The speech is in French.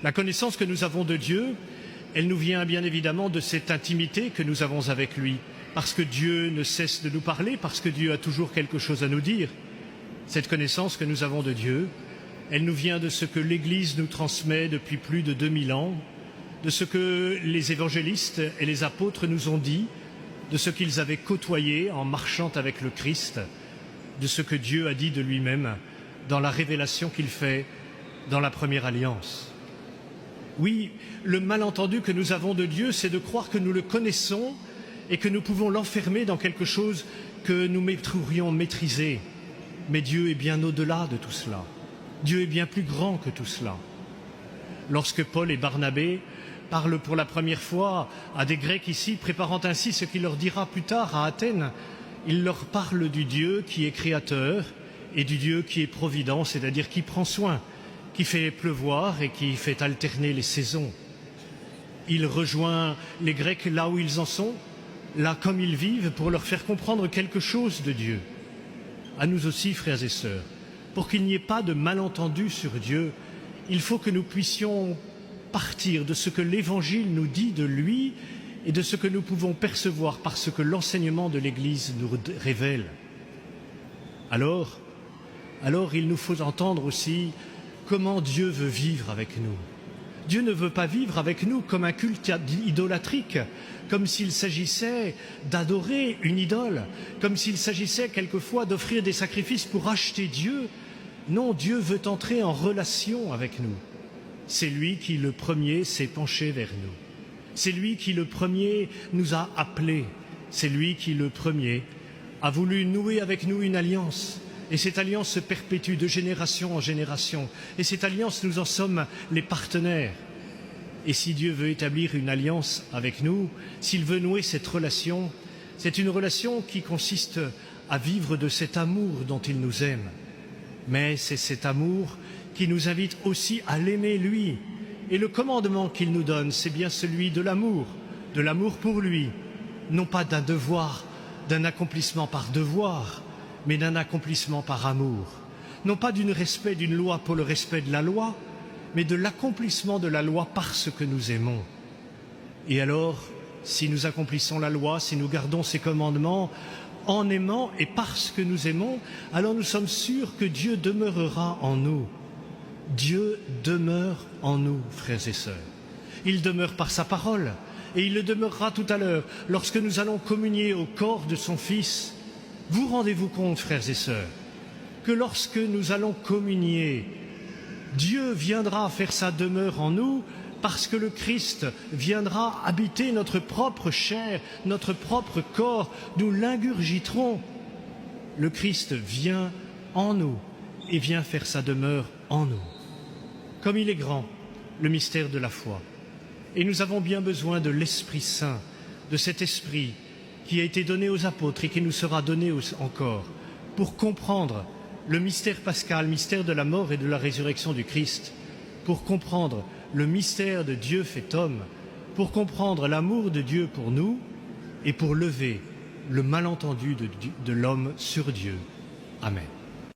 La connaissance que nous avons de Dieu, elle nous vient bien évidemment de cette intimité que nous avons avec lui, parce que Dieu ne cesse de nous parler, parce que Dieu a toujours quelque chose à nous dire. Cette connaissance que nous avons de Dieu, elle nous vient de ce que l'Église nous transmet depuis plus de 2000 ans, de ce que les évangélistes et les apôtres nous ont dit, de ce qu'ils avaient côtoyé en marchant avec le Christ, de ce que Dieu a dit de lui-même dans la révélation qu'il fait dans la première alliance. Oui, le malentendu que nous avons de Dieu, c'est de croire que nous le connaissons et que nous pouvons l'enfermer dans quelque chose que nous pourrions maîtriser. Mais Dieu est bien au-delà de tout cela. Dieu est bien plus grand que tout cela. Lorsque Paul et Barnabé parlent pour la première fois à des Grecs ici, préparant ainsi ce qu'il leur dira plus tard à Athènes, il leur parle du Dieu qui est créateur et du Dieu qui est provident, c'est-à-dire qui prend soin, qui fait pleuvoir et qui fait alterner les saisons. Il rejoint les Grecs là où ils en sont, là comme ils vivent, pour leur faire comprendre quelque chose de Dieu. À nous aussi, frères et sœurs, pour qu'il n'y ait pas de malentendu sur Dieu, il faut que nous puissions partir de ce que l'Évangile nous dit de lui et de ce que nous pouvons percevoir par ce que l'enseignement de l'Église nous révèle. Alors, il nous faut entendre aussi comment Dieu veut vivre avec nous. Dieu ne veut pas vivre avec nous comme un culte idolâtrique, comme s'il s'agissait d'adorer une idole, comme s'il s'agissait quelquefois d'offrir des sacrifices pour acheter Dieu. Non, Dieu veut entrer en relation avec nous. C'est lui qui, le premier, s'est penché vers nous. C'est lui qui, le premier, nous a appelés. C'est lui qui, le premier, a voulu nouer avec nous une alliance. Et cette alliance se perpétue de génération en génération. Et cette alliance, nous en sommes les partenaires. Et si Dieu veut établir une alliance avec nous, s'il veut nouer cette relation, c'est une relation qui consiste à vivre de cet amour dont il nous aime. Mais c'est cet amour qui nous invite aussi à l'aimer lui. Et le commandement qu'il nous donne, c'est bien celui de l'amour pour lui, non pas d'un devoir, d'un accomplissement par devoir, mais d'un accomplissement par amour. Non pas du respect d'une loi pour le respect de la loi, mais de l'accomplissement de la loi parce que nous aimons. Et alors, si nous accomplissons la loi, si nous gardons ses commandements, en aimant et parce que nous aimons, alors nous sommes sûrs que Dieu demeurera en nous. Dieu demeure en nous, frères et sœurs. Il demeure par sa parole, et il le demeurera tout à l'heure, lorsque nous allons communier au corps de son Fils. Vous rendez-vous compte, frères et sœurs, que lorsque nous allons communier, Dieu viendra faire sa demeure en nous, parce que le Christ viendra habiter notre propre chair, notre propre corps, nous l'ingurgiterons. Le Christ vient en nous et vient faire sa demeure en nous. Comme il est grand, le mystère de la foi. Et nous avons bien besoin de l'Esprit Saint, de cet Esprit qui a été donné aux apôtres et qui nous sera donné encore, pour comprendre le mystère pascal, mystère de la mort et de la résurrection du Christ, pour comprendre le mystère de Dieu fait homme, pour comprendre l'amour de Dieu pour nous et pour lever le malentendu de l'homme sur Dieu. Amen.